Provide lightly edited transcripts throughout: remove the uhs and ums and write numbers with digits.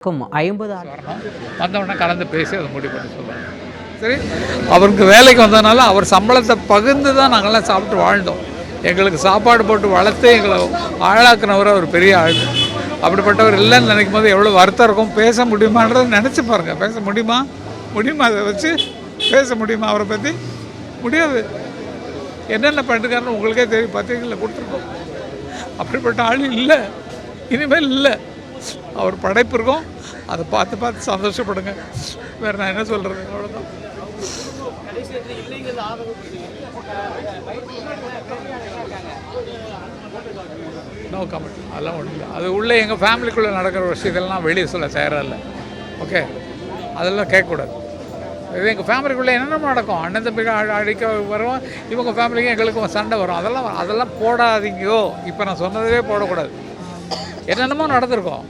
50 வரணும். வந்தவுடனே கலந்து பேசி அதை முடிவு பண்ணி சொல்லுவாங்க. சரி, அவருக்கு வேலைக்கு வந்ததுனால அவர் சம்பளத்தை பகிர்ந்து தான் நாங்கள்லாம் சாப்பிட்டு வாழ்ந்தோம். எங்களுக்கு சாப்பாடு போட்டு வளர்த்து எங்களை ஆளாக்குனவர் அவர் பெரிய ஆள். அப்படிப்பட்டவர் இல்லைன்னு நினைக்கும் போது எவ்வளோ வருத்தம் இருக்கும். பேச முடியுமான்றதை நினச்சி பாருங்கள். பேச முடியுமா? அதை வச்சு பேச முடியுமா? அவரை பற்றி முடியாது. என்னென்ன பண்ணிருக்காருன்னு உங்களுக்கே தெரியும். பத்திரிகையில் கொடுத்துருக்கோம். அப்படிப்பட்ட ஆள் இல்லை, இனிமேல் இல்லை. அவர் படைப்பு இருக்கும், அதை பார்த்து சந்தோஷப்படுங்க. வேறு நான் என்ன சொல்கிறது? அவ்வளோதான். No comment. அதெல்லாம் ஒன்றும் இல்லை. அது உள்ளே எங்கள் ஃபேமிலிக்குள்ளே நடக்கிற விஷயத்தெல்லாம் வெளியே சொல்ல தயாராக இல்லை. ஓகே, அதெல்லாம் கேட்கக்கூடாது. இது எங்கள் ஃபேமிலிக்குள்ளே என்னென்ன நடக்கும். அண்ணன் தம்பிக்கு அடிக்க வரும், இவங்க ஃபேமிலிக்கும் எங்களுக்கும் சண்டை வரும். அதெல்லாம் போடாதீங்கோ. இப்போ நான் சொன்னதே போடக்கூடாது. என்னென்னமோ நடந்திருக்கோம்.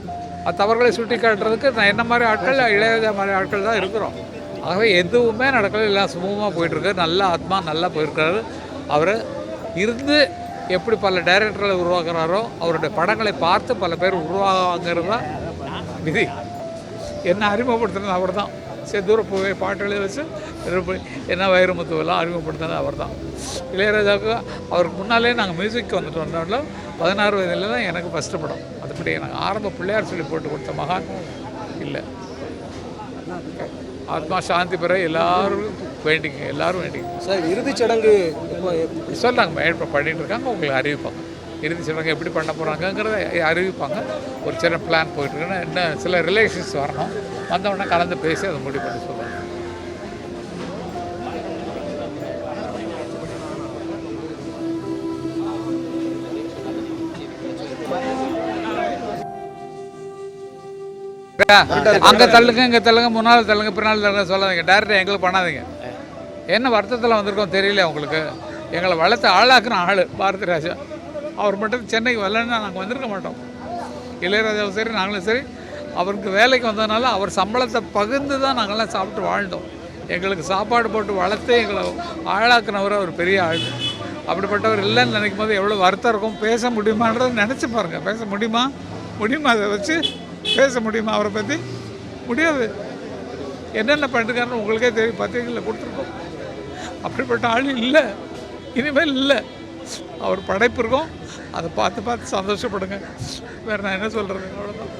அது தவறுகளை சுட்டி காட்டுறதுக்கு நான் என்ன மாதிரி ஆட்கள், இளையராஜா மாதிரி ஆட்கள் தான் இருக்கிறோம். ஆகவே எதுவுமே நடக்கல, எல்லாம் சுமூகமாக போயிட்டுருக்கு. நல்ல ஆத்மா நல்லா போயிருக்காரு. அவர் இருந்து எப்படி பல டைரக்டர்களை உருவாக்குறாரோ, அவருடைய படங்களை பார்த்து பல பேர் உருவாகிறது தான் விதி. என்ன அறிமுகப்படுத்துனது அவர் தான். செந்தூர பூவை பாட்டுகளை வச்சு என்ன வைரமுத்துவெல்லாம் அறிமுகப்படுத்தினது அவர் தான். இளையராஜாவுக்கு அவருக்கு முன்னாலே நாங்கள் மியூசிக் வந்துட்டு வந்தோம்னா 16 வயதில் தான் எனக்கு ஃபஸ்ட்டு படம். அதுபடி எனக்கு ஆரம்ப பிள்ளையார் சொல்லி போட்டு கொடுத்த மகான் இல்லை. ஆத்மா சாந்தி பெற எல்லாரும் வேண்டிங்க, எல்லாரும் வேண்டிங்க. சார், இறுதிச் சடங்கு சொல்கிறாங்க, இப்போ பண்ணிகிட்டு இருக்காங்க. உங்களுக்கு அறிவிப்பாங்க. இறுதி சடங்கு எப்படி பண்ண போகிறாங்கங்கிறத அறிவிப்பாங்க. ஒரு சின்ன பிளான் போயிட்டுருக்குன்னு இன்னும் சில ரிலேஷன்ஸ் வரணும். வந்தவுடனே கலந்து பேசி அதை முடிவு பண்ணி சொல்லுவாங்க. அங்கே தள்ளுங்க, இங்கே தள்ளுங்க, முன்னால் தள்ளுங்க, பின்னால் தள்ளுங்க சொல்லாதீங்க. டேரக்டாக எங்களுக்கு பண்ணாதீங்க. என்ன வருத்தத்தில் வந்திருக்கோம் தெரியல உங்களுக்கு. எங்களை வளர்த்து ஆளாக்குன ஆள் பாரதி ராஜா. அவர் மட்டும் சென்னைக்கு வரலன்னா நாங்கள் வந்திருக்க மாட்டோம். இளையராஜாவும் சரி, நாங்களும் சரி, அவருக்கு வேலைக்கு வந்ததுனால அவர் சம்பளத்தை பகிர்ந்து தான் நாங்கள்லாம் சாப்பிட்டு வாழ்ந்தோம். எங்களுக்கு சாப்பாடு போட்டு வளர்த்து எங்களை ஆளாக்குனவர் அவர் பெரிய ஆள். அப்படிப்பட்டவர் இல்லைன்னு நினைக்கும் போது எவ்வளோ வருத்தம் இருக்கும். பேச முடியுமான்றதை நினச்சி பாருங்கள். பேச முடியுமா? அதை வச்சு பேச முடியுமா? அவரை பற்றி முடியாது. என்னென்ன பண்ணிருக்காருன்னு உங்களுக்கே தெரியும். பத்திரிகையில் கொடுத்துருக்கோம். அப்படிப்பட்ட ஆள் இல்லை, இனிமேல் இல்லை. அவர் படைப்பு இருக்கும், அதை பார்த்து சந்தோஷப்படுங்க. வேறு நான் என்ன சொல்கிறது? அவ்வளோதான்.